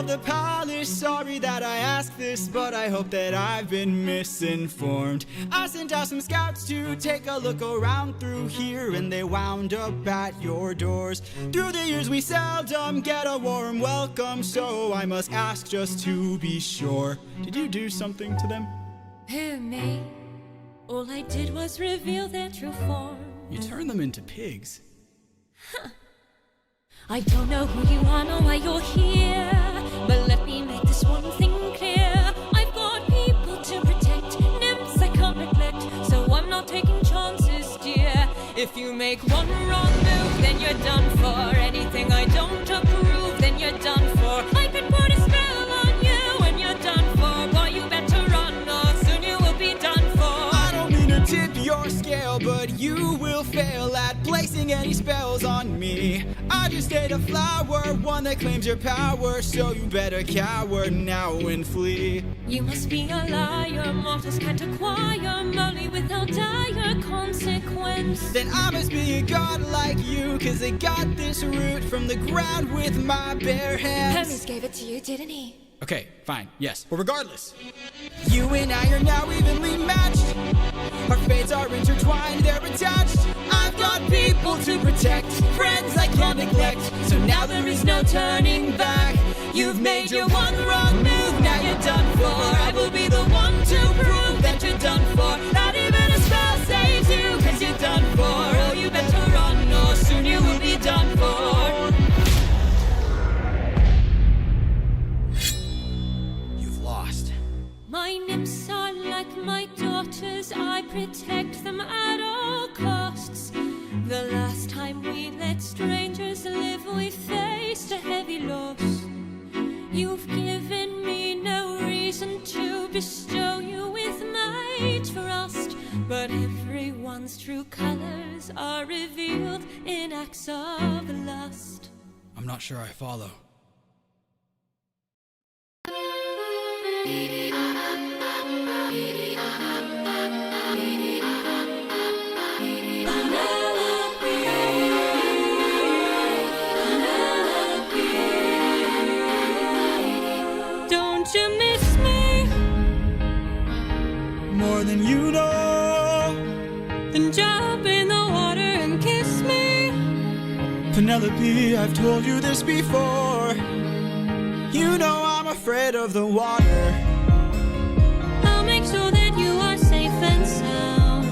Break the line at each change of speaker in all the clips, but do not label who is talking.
of the palace. Sorry that I asked this, but I hope that I've been misinformed. I sent out some scouts to take a look around through here, and they wound up at your doors. Through the years we seldom get a warm welcome, so I must ask just to be sure. Did you do something to them?
Who, me? All I did was reveal their true form.
You turned them into pigs.
Huh. I don't know who you are nor why you're here, but let me make this one thing clear. I've got people to protect, nymphs I can't neglect, so I'm not taking chances, dear. If you make one wrong move, then you're done for. Anything I don't approve, then you're done for. I could put a spell on you and you're done for. Boy, you better run or soon you will be done for.
I don't mean to tip your scale, but you will fail at placing any spells on me. I just ate a flower, one that claims your power, so you better cower now and flee.
You must be a liar, mortals can't acquire money without dire consequence.
Then I must be a god like you, cause I got this root from the ground with my bare hands.
Hermes gave it to you, didn't he?
Okay, fine, yes. But regardless, you and I are now evenly matched. Our fates are intertwined, they're attached. I've got people to protect, friends I can't neglect, so now there is no turning back. You've made your one wrong move, now you're done for. I will be the one to prove that you're done for. Not even a spell saves you, cause you're done for. Oh, you better run or soon you will be done for. You've lost.
My nymphs are like my daughters, I protect them at all costs. The last time we let strangers live, we faced a heavy loss. You've given me no reason to bestow you with my trust, but everyone's true colors are revealed in acts of lust.
I'm not sure I follow.
Don't you miss me?
More than you know.
Then jump in the water and kiss me.
Penelope, I've told you this before. You know I'm afraid of the water.
I'll make sure that you are safe and sound.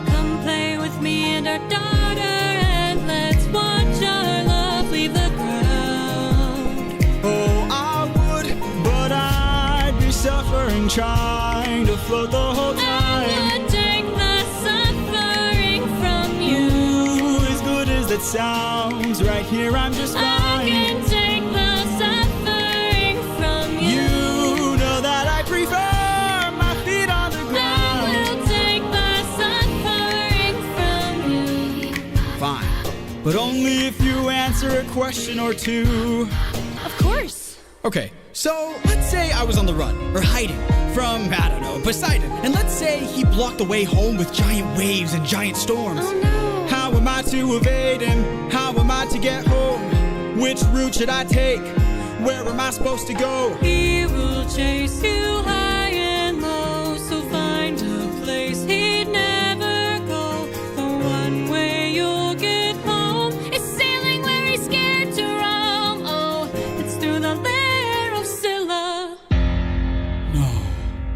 Come play with me and our daughter, and let's watch our love leave the ground.
Oh, I would, but I'd be suffering trying to float the whole time.
I would take the suffering from you.
Ooh, as good as that sounds, right here I'm just fine.
I can take the suffering from you.
You know that I prefer my feet on the ground.
I will take the suffering from you.
Fine, but only if you answer a question or two.
Of course.
Okay, so let's say I was on the run, or hiding, from, I don't know, Poseidon. And let's say he blocked the way home with giant waves and giant storms.
Oh no.
How am I to evade him? How am I to get home? Which route should I take? Where am I supposed to go?
He will chase you high and low, so find a place he'd never go. The one way you'll get home is sailing where he's scared to roam. Oh, it's through the lair of Scylla.
No.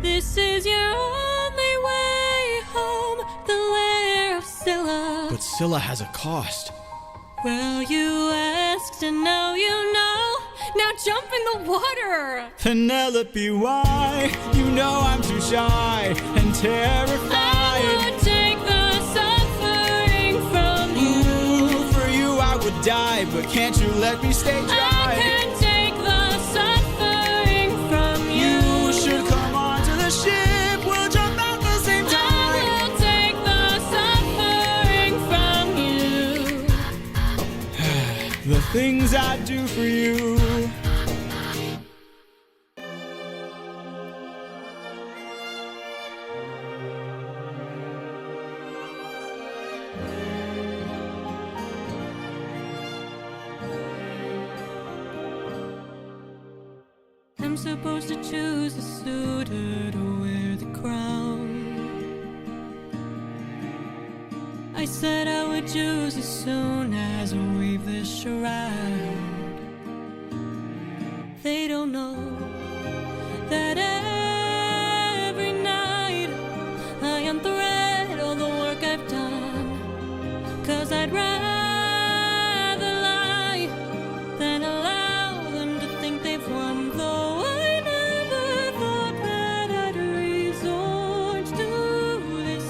This is your only way home, the lair of Scylla.
But Scylla has a cost.
Well, you asked and now you know. Now jump in the water.
Penelope, why? You know I'm too shy and terrified.
I would take the suffering from you.
Ooh, for you I would die, but can't you let me stay dry?
I can take the suffering from you.
You should come onto the ship. We'll jump at the same time.
I will take the suffering from you.
The things I do for you.
I'm supposed to choose a suitor to wear the crown. I said I would choose as soon as I weave this shroud. They don't know that every night I unthread all the work I've done. 'Cause I'd rather lie than allow them to think they've won. Though I never thought that I'd resort to this.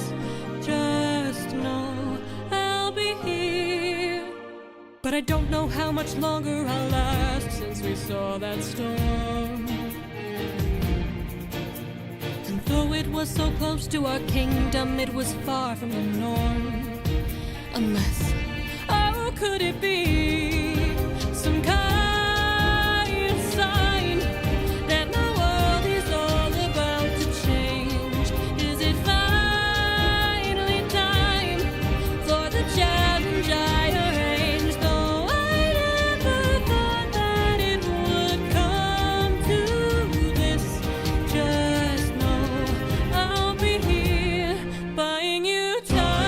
Just know I'll be here. But I don't know how much longer I'll last since we saw that storm. And though it was so close to our kingdom, it was far from the norm. Unless, oh, could it be some kind of sign that my world is all about to change? Is it finally time for the challenge I arranged? Though I never thought that it would come to this. Just know I'll be here buying you time.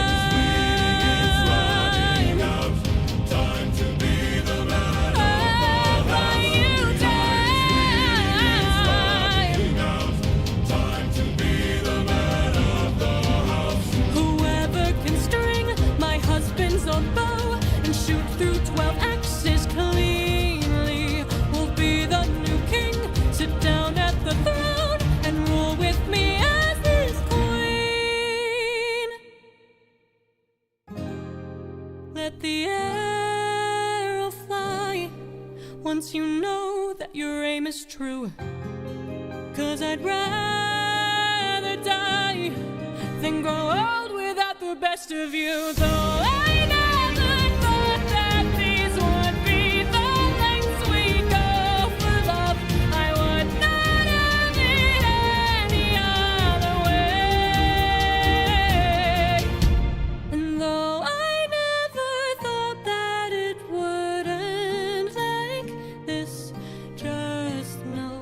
And shoot through 12 axes cleanly will be the new king. Sit down at the throne and rule with me as his queen. Let the arrow fly once you know that your aim is true. 'Cause I'd rather die than grow old without the best of you. Though I never thought that these would be the lengths we go for love, I would not have it any other way. And though I never thought that it would end like this, just know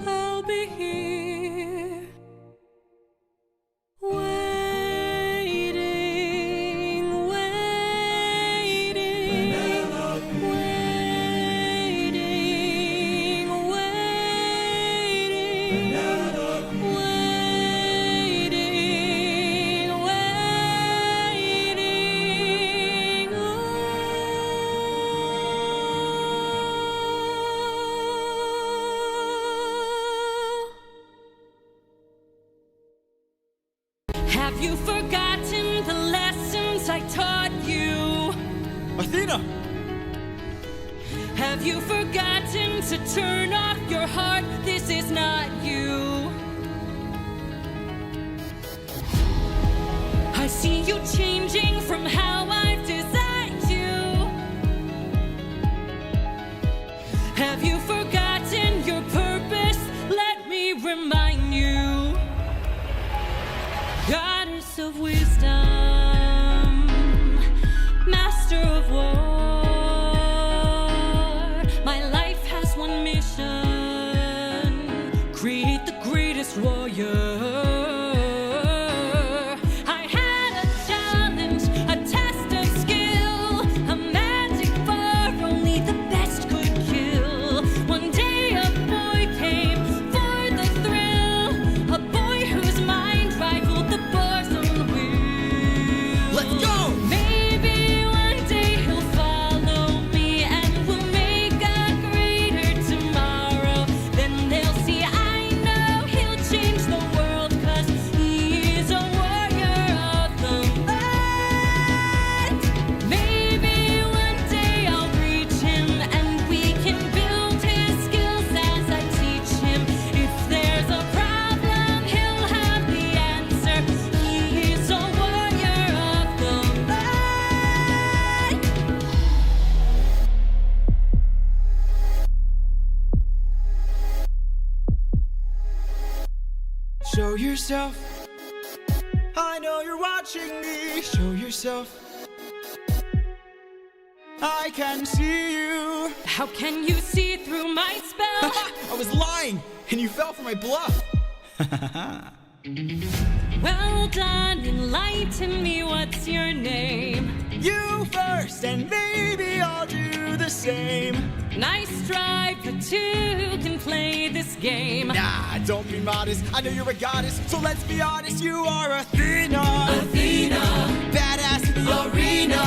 I'll be here. Waiting, waiting, waiting, waiting, waiting, waiting. Have you forgotten the lessons I taught you?
Athena!
Have you forgotten to turn off your heart? This is not you. I see you changing from how I've designed you. Have you forgotten your purpose? Let me remind you. Goddess of wisdom, master of war, my life has one mission: create the greatest warrior. I had a challenge, a test of skill, a magic bar only the best could kill. One day a boy came for the thrill, a boy whose mind rivaled the bars on the wheel.
Let's go!
Maybe one day he'll follow me and we'll make a greater tomorrow. Then they'll see I know he'll change the world, 'cause he's a warrior of the light. Maybe one day I'll reach him and we can build his skills as I teach him. If there's a problem, he'll have the answer. He's a warrior of the light.
Show yourself. I know you're watching me. Show yourself. I can see you.
How can you see through my spell?
I was lying. lying, and you fell for my bluff.
Well done, enlighten me, what's your name?
You first, and maybe I'll do the same.
Nice try, but two can play this game.
Nah, don't be modest, I know you're a goddess, so let's be honest, you are Athena. Athena, badass in the arena,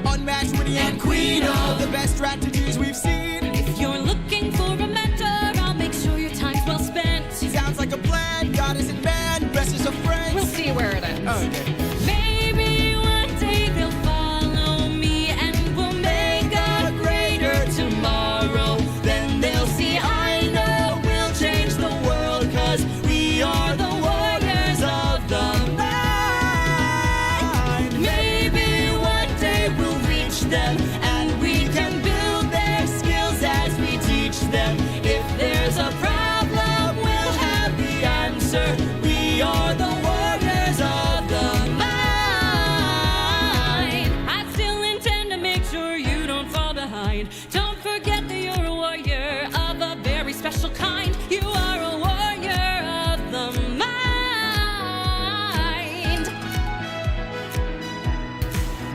unmatched, witty, and queen of the best strategies we've seen.
If you're looking for a mentor, I'll make sure your time's well spent.
Sounds like a plan, goddess and man, best as a friend.
We'll see where it ends.
Okay.
Maybe one day they'll follow me and we'll make a greater tomorrow. Then they'll see I know we'll change the world, 'cause we are the warriors of the mind. Maybe one day we'll reach them and we can build their skills as we teach them. If there's a problem, we'll have the answer. We are the warriors of the mind. I still intend to make sure you don't fall behind. Don't forget that you're a warrior of a very special kind. You are a warrior of the mind.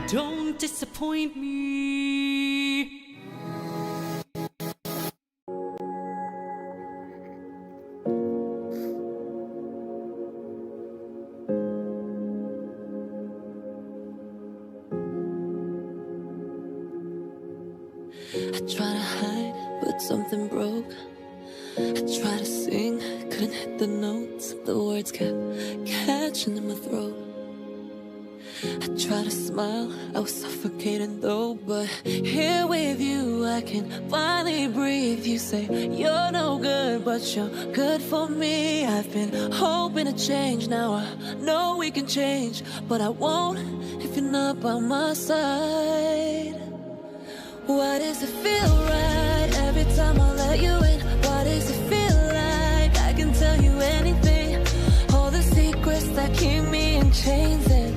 Don't disappoint me.
I try to hide, but something broke. I tried to sing, couldn't hit the notes. The words kept catching in my throat. I tried to smile, I was suffocating though. But here with you, I can finally breathe. You say you're no good, but you're good for me. I've been hoping to change, now I know we can change. But I won't if you're not by my side. Why does it feel right every time I let you in? Why does it feel like I can tell you anything? All the secrets that keep me in chains, and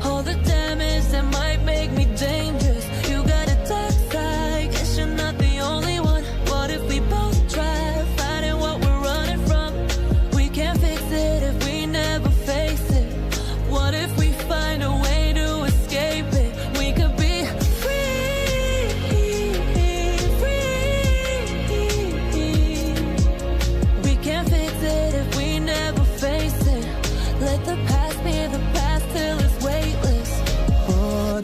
all the damage that might make me dangerous. You got a dark side, guess you're not the only one. What if we both try finding what we're running from? We can't fix it if we never face it. What if we find a way to escape it? We could be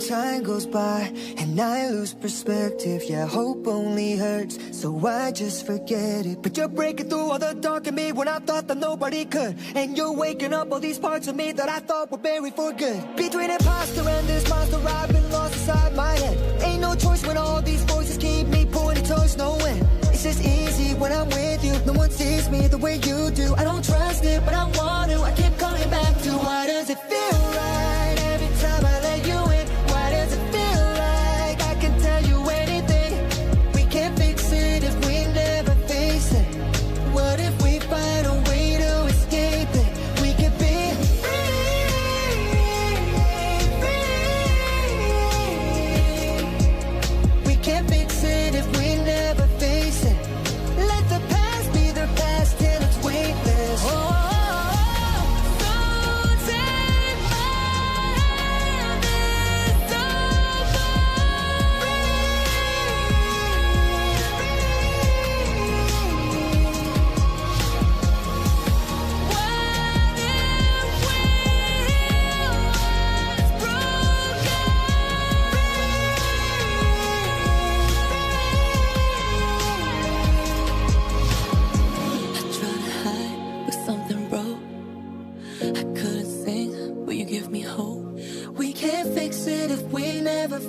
time goes by and I lose perspective. Yeah, hope only hurts, so I just forget it. But you're breaking through all the dark in me when I thought that nobody could. And you're waking up all these parts of me that I thought were buried for good. Between imposter and this monster, I've been lost inside my head. Ain't no choice when all these voices keep me pointing towards no end. It's just easy when I'm with you, no one sees me the way you do. I don't trust it, but I want to. I keep coming back to why does it feel right every time I let you in? Why does it feel like I can tell you anything? We can't fix it if we never face it. What if we find a way to escape it? We could be free. We can't fix it if we never face it. Let the past be the past till it's weightless. Oh.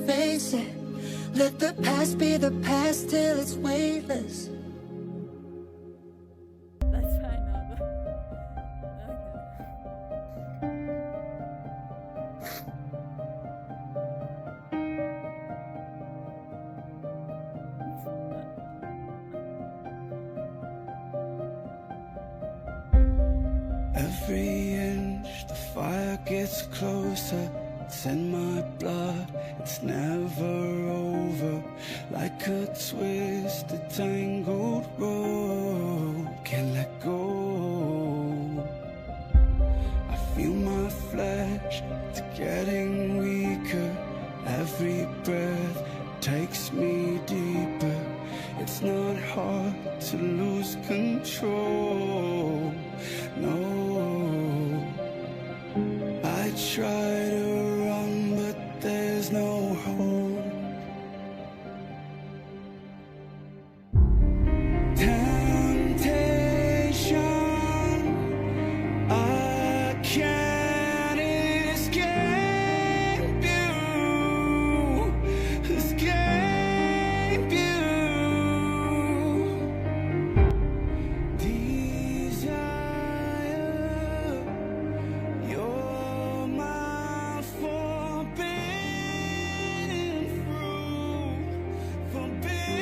Face it. Let the past be the past till it's weightless.
That's fine now.
Every inch the fire gets closer. It's in my blood, it's never over. Like a twisted, tangled rope. can't let go. I feel my flesh, it's getting weaker. Every breath takes me deeper. It's not hard to lose control, no. I try to run, but there's no hope. Temptation, I can't escape you, escape you. Desire, you're my forbidden fruit, forbidden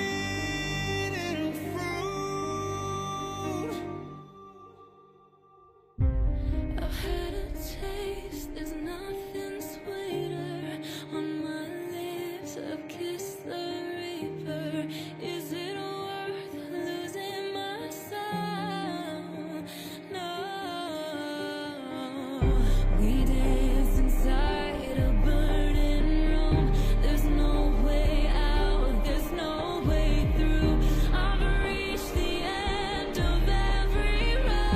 fruit.
I've had a taste, there's nothing sweeter. On my lips, I've kissed the reaper. Is it worth losing my soul? No. We dance inside a burning room. There's no way out, there's no way through. I've reached the end of every road.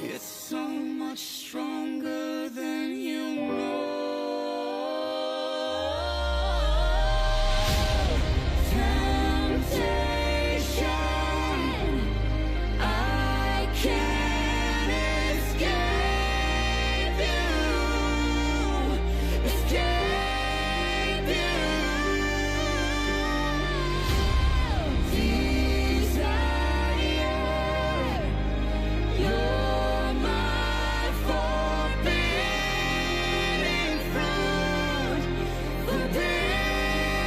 It's so much stronger than you know. Temptation, I can't escape you, escape you. Desire, you're my forbidden fruit, forbidden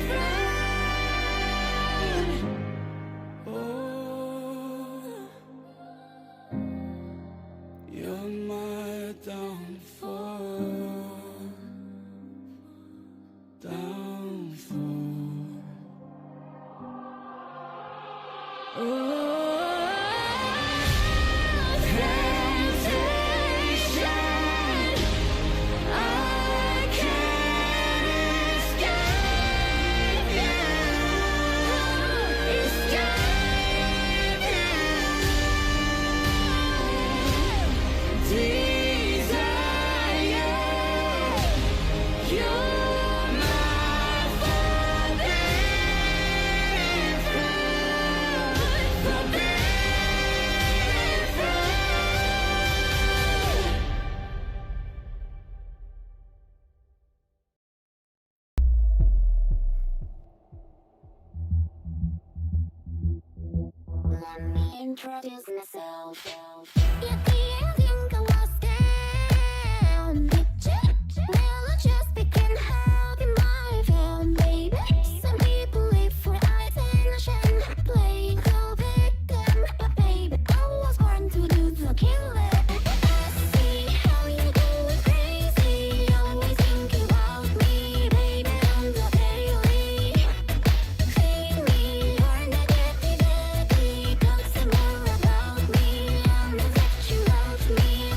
fruit. Oh, you're my downfall, downfall. Temptation, I can't escape you, escape you. Desire, you're my forbidden fruit, forbidden fruit.
Let me introduce myself. You didn't think I was down, did you? Well, I just began having my fun, baby. Some people live for attention, playing the victim, but baby, I was born to do the killing. I see how you're going crazy, always thinking about me, baby, on the daily. Feed me your negativity, talk some more about me, and that you love me.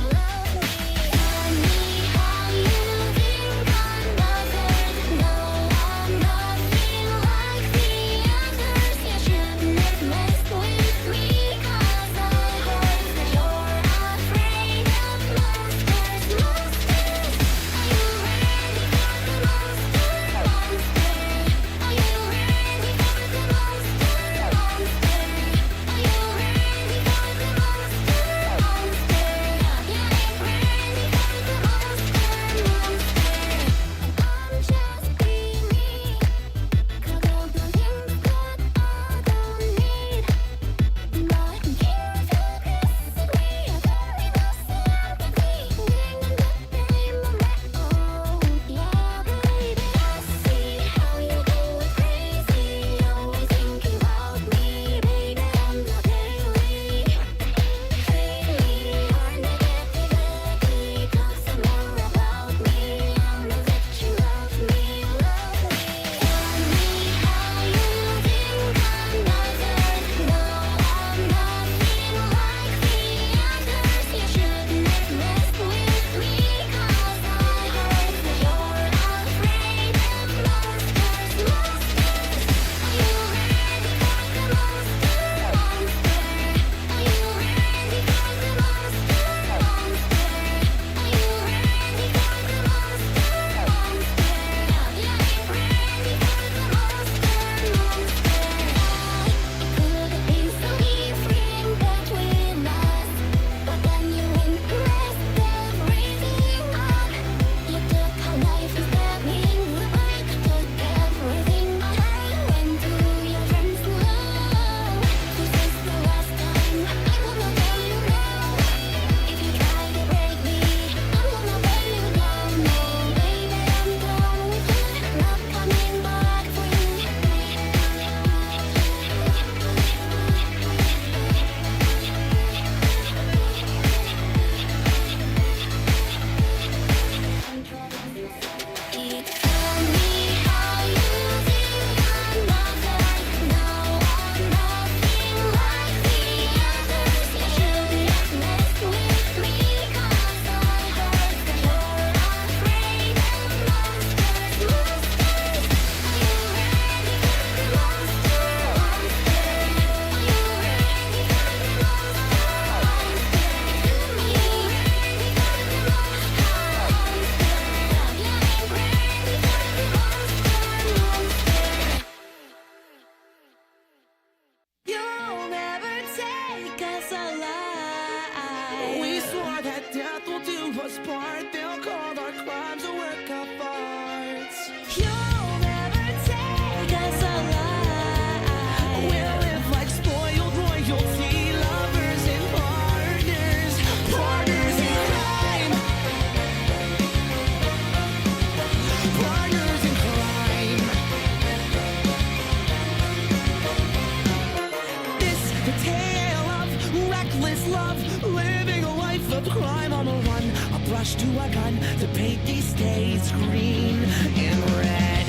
love, living a life of crime on the run. A brush to a gun to paint these days green and red.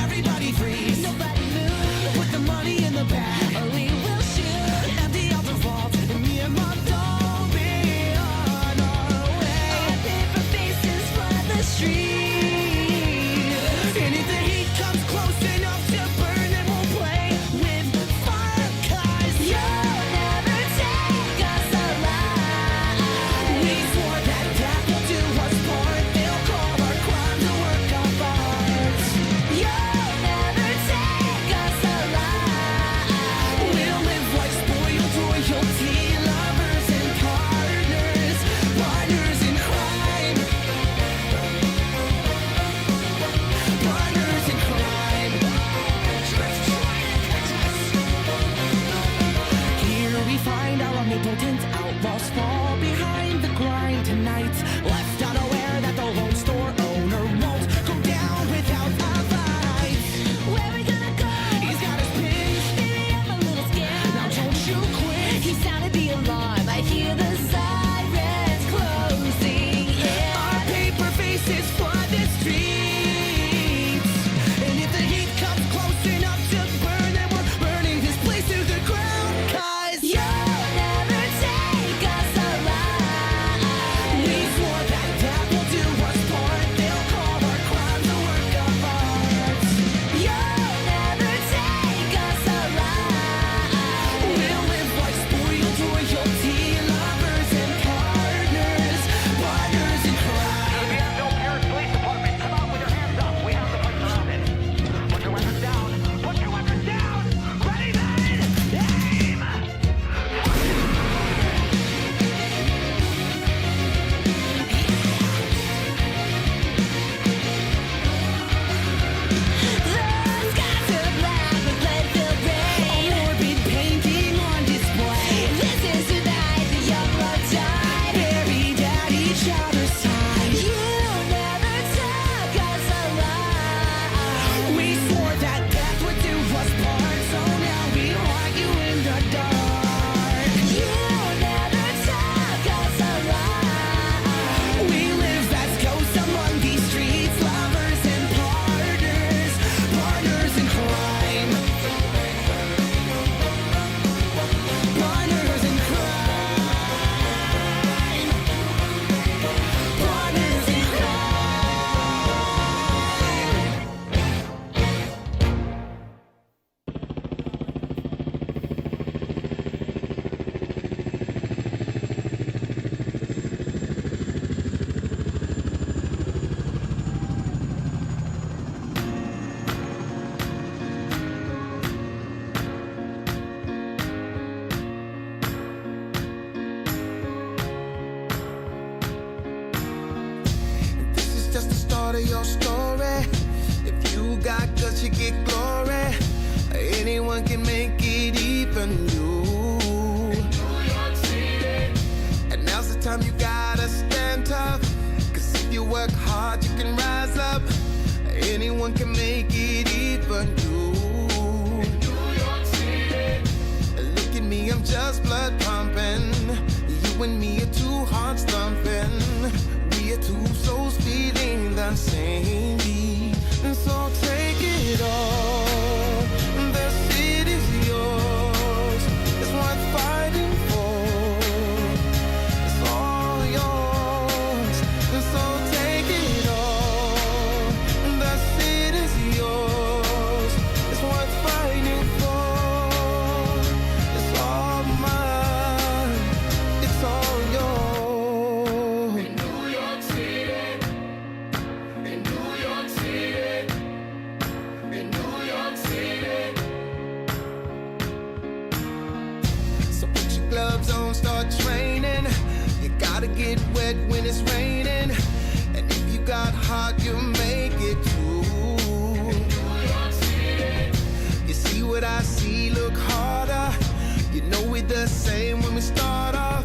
Everybody freeze,
Nobody move,
put the money in the bag.
or we will shoot.
Empty out the vault, and me and my doll be on our way.
Our paper faces flood the street.
And if the heat comes close enough to burn, then we'll play with fire, 'cause
You'll never take us alive.
we swore that death will do us part. They'll call our crimes a work of art.
You'll never take us alive.
We'll live like spoiled royalty, lovers and partners, partners in crime, partners in crime. Here we find our omnipotent outlaws fall behind the grind tonight, left unaware that the Lone Store owner won't go down without a fight.
Where we gonna go?
He's got his pins,
Baby, I'm a little scared.
now don't you quit.
He sounded the alarm. I hear the sirens closing in.
Our paper faces flood the streets, and if the heat comes close enough to burn, then we're burning this place to the ground. 'Cause
You'll never take us alive.
we swore that death will do us part. They'll call our crimes a work of art.
You'll never take us alive.
We'll live like spoiled royalty, lovers and partners, partners in crime.
No Paris Police Department, come out with your hands up. We have the place surrounded. Put your weapons down. Put your weapons down. Ready, then? Aim!
The skies are black with lead-filled rain.
Morbid painting on display.
This is the night the young love died.
Buried at each other's side.
You'll never take us alive.
We swore that death would do us part, so now we haunt you in the dark.
You'll never take us alive.
We live as ghosts among these streets, lovers and partners, partners in crime. Partners in crime. Partners in crime. This is just the start of your story. If you got guts, you get glory. Anyone can make it, even you. And now's the time you gotta stand tough. 'Cause if you work hard, you can rise up. Anyone can make it, even you. Look at me, I'm just blood pumping. You and me are two hearts thumping. We are two souls feeling the same beat. And so take it all. The city's yours. It's worth fighting for. It's all yours. And so take it all. The city's yours. It's worth fighting for. It's all mine. It's all yours. In New York City. In New York City. In New York City. So put your gloves on, start training. You gotta get wet when it's raining. And if you got heart, you make it too. New York City. You see what I see, look harder. You know we're the same when we start off.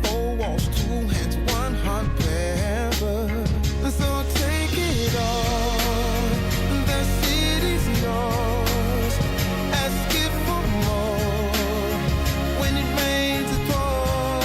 Four walls, two hands, one heart forever. So take it all. The city's yours. Ask it for more. When it rains, it pours.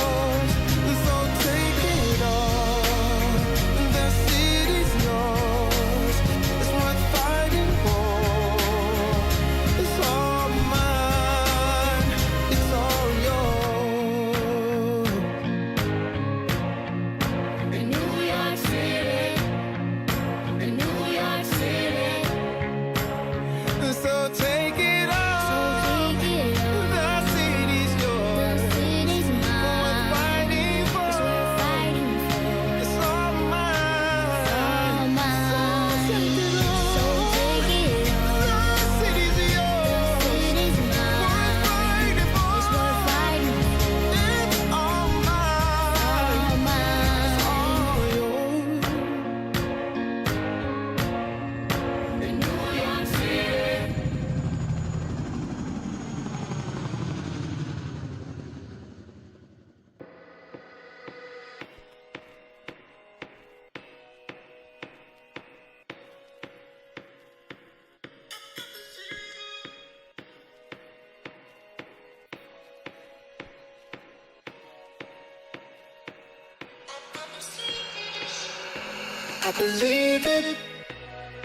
I believe it.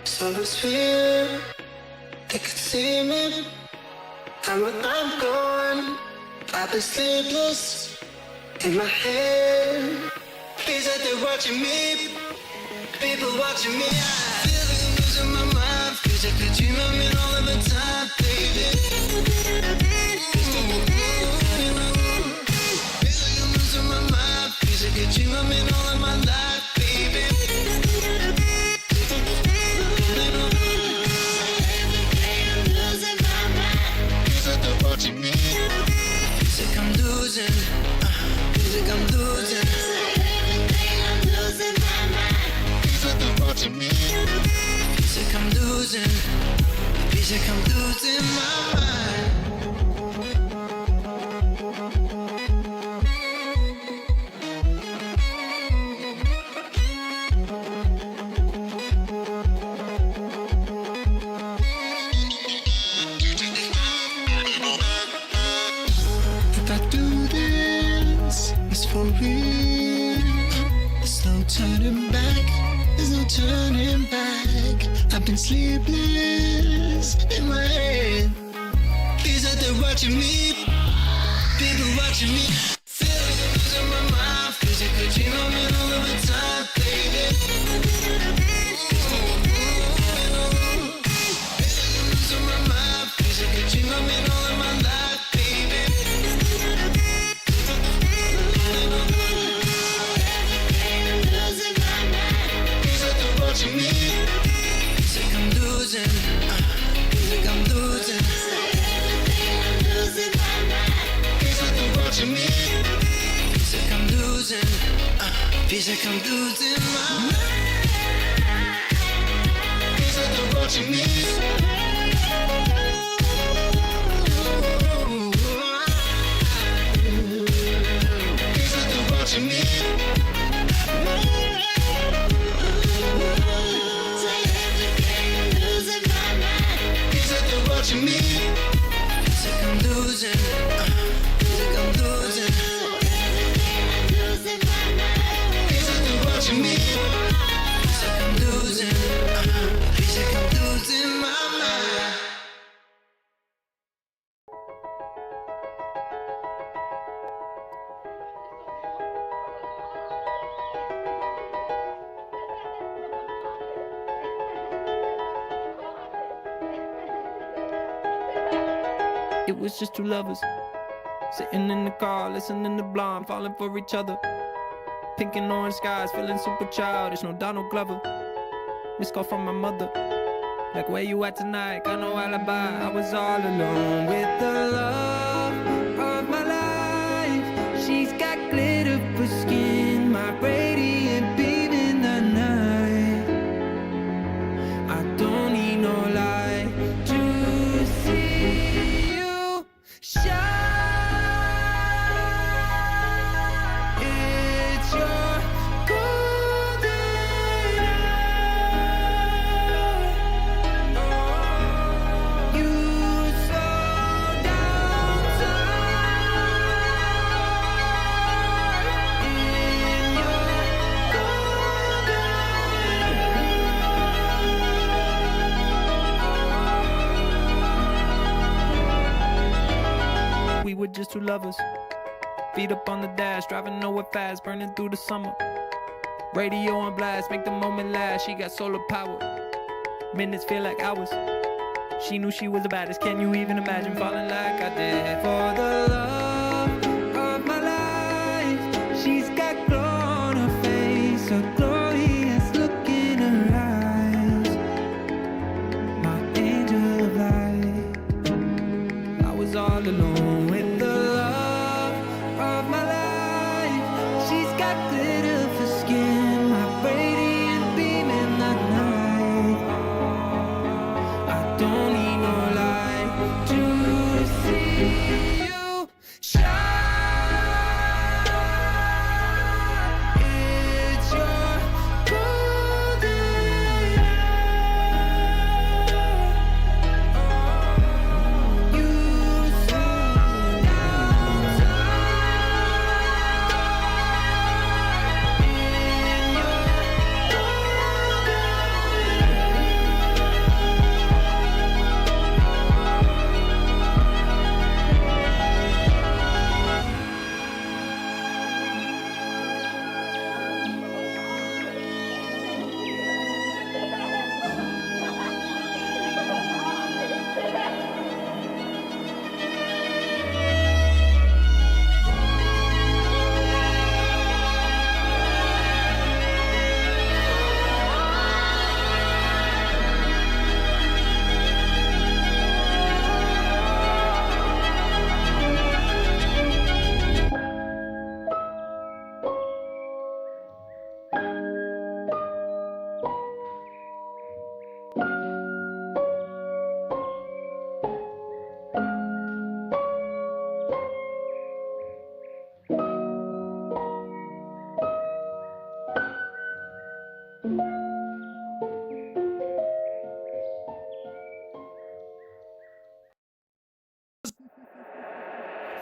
So it's fear. They could see me. And when I'm gone, I've been sleepless in my head. Feels like they're watching me. People watching me. I feel like I'm losing my mind. Feels like a dream I'm in all of the time, baby. Feel like I'm losing my mind. Feels like a dream I'm in all of my life, baby. Watching me. Feels like I'm losing. Feels like I'm losing. Everything I'm losing my mind. Feels like they're watching me. Feels like I'm losing. Feels like I'm losing my mind. For real, there's no turning back, there's no turning back. I've been sleepless in my head. Feels like they're watching me, people watching me. Feel like I'm losing my mind, feels like a dream I'm in all of the time, baby. Feel like I'm losing my mind, feels like a dream I'm in all of my life, baby. Watching me. Feels like I'm losing. Feels like I'm losing. Everything I'm losing my mind. Feels like they're watching me. Feels like I'm losing. Feels like I'm losing my mind. Feels like they're watching me. Feels like they're watching me. Watching me. Feels like I'm losing. Feels like I'm losing. I'm losing my mind. Feels like they're watching me. Feels like I'm losing. Feels like I'm losing my mind.
It was just two lovers sitting in the car, listening to Blonde, falling for each other. Pink and orange skies, feeling super childish. No Donald Glover. Missed call from my mother, like, where you at tonight? Got no alibi. I was all alone with the love of my life. She's got glitter for skin, my radiant beam in the night. I don't need no light to see you shine. It's your golden hour. You slow down time in your golden hour. We were just two lovers, feet up on the dash, driving nowhere fast, burning through the summer. Radio on blast, make the moment last. She got solar power, minutes feel like hours. She knew she was the baddest. Can you even imagine falling like I did? For the love of my life, she's got glow on her face, a glorious look in her eyes. My angel of light. I was all alone with the love of my life. She's got glitter for skin, my radiant beam in the night. I don't need no light to see you shine. It's your golden hour. You slow down time in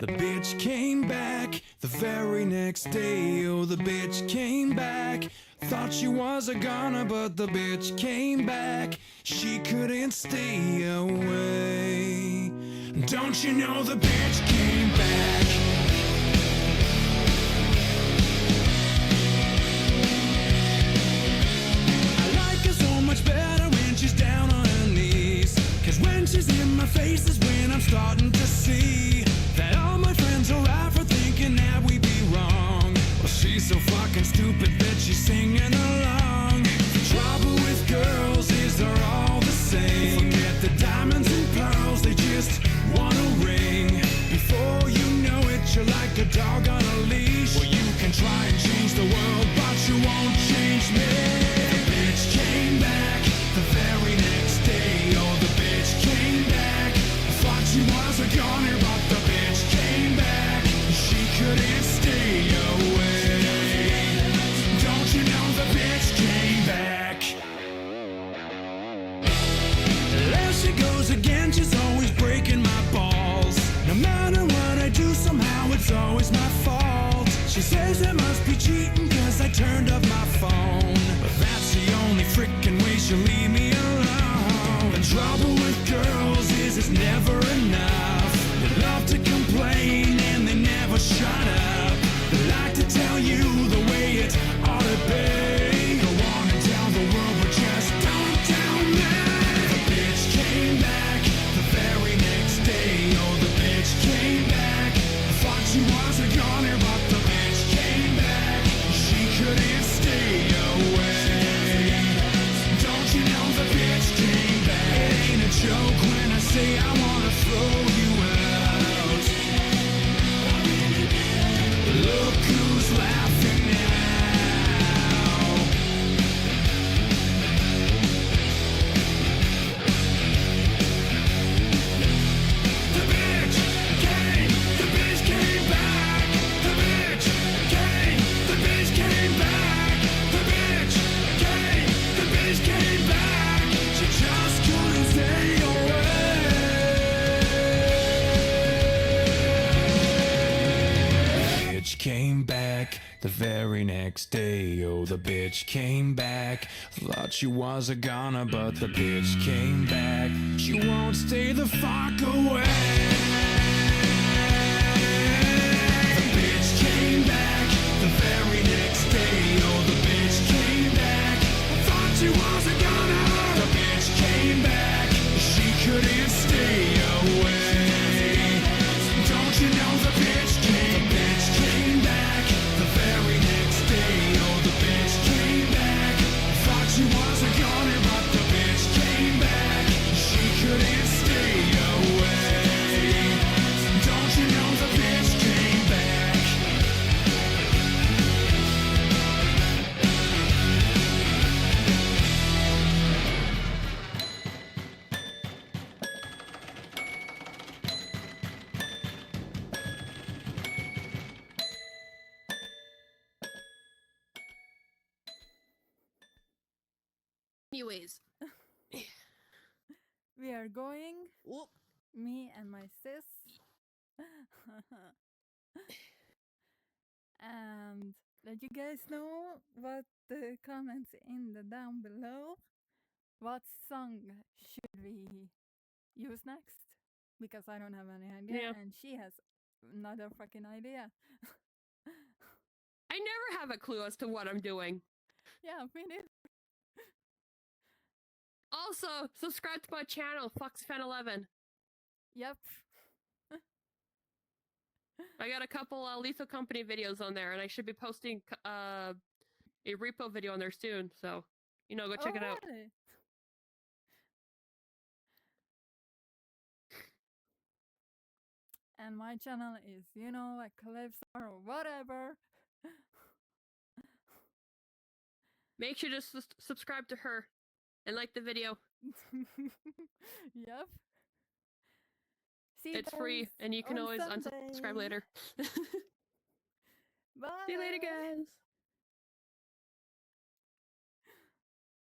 The bitch came back the very next day. Oh, the bitch came back. Thought she was a goner, but the bitch came back. She couldn't stay away. Don't you know the bitch came back? I like her so much better when she's down on her knees. 'Cause when she's in my face is when I'm starting to see that all my friends are out for thinking that we be wrong. Well, she's so fucking stupid that she's singing along. The trouble with girls is they're all the same. Forget the diamonds and pearls, they just want a ring. Before you know it, you're like a dog on a leash. Well, you can try and change the world, but you won't change me. The bitch came back the very next day. Oh, the bitch came back. Thought she was a goner, but the bitch came back. She couldn't stay away. Don't you know the bitch came back? There she goes again, she's always breaking my balls. No matter what I do, somehow it's always my fault. She says I must be cheating 'cause I turned off my phone. But that's the only frickin' way she'll leave me alone. The trouble with girls is it's never enough. They love to complain and they never shut up. They like to tell you the way it ought to be. Go on and tell the world, but just don't tell me. The bitch came back the very next day. Oh, the bitch came back. I thought she was a goner, but the bitch came back. She couldn't stay away. Don't you know the bitch came back? It ain't a joke when I say I wanna throw you out. Look who's laughing now. The bitch came back. The bitch came back. The bitch came back. She just couldn't stay away. The bitch came back the very next day. Oh, the bitch came back. Thought she was a goner, but the bitch came back. She won't stay the fuck away. The bitch came back the very next day. Oh, the bitch came back. Thought she was a goner. The bitch came back. She couldn't stay away. Don't you know the bitch came back the very next day. Oh, the bitch came back. Thought she was a goner, but the bitch came back. She couldn't stay away. Don't you know the bitch came back?
Anyways,
We are going,
whoop.
me and my sis. And let you guys know what the comments in the down below. What song should we use next? Because I don't have any idea,
Yeah.
and she has another fucking idea.
I never have a clue as to what I'm doing.
Yeah, we did.
Also, subscribe to my channel, FoxFan11.
Yep.
I got a couple Lethal Company videos on there, and I should be posting a repo video on there soon. So, go check it out.
Alrighty. And my channel is, Eclipse or whatever.
Make sure to subscribe to her and like the video.
Yep. See you
It's free,
guys
and you can
on
always
Sunday.
unsubscribe later.
Bye.
See you later, guys.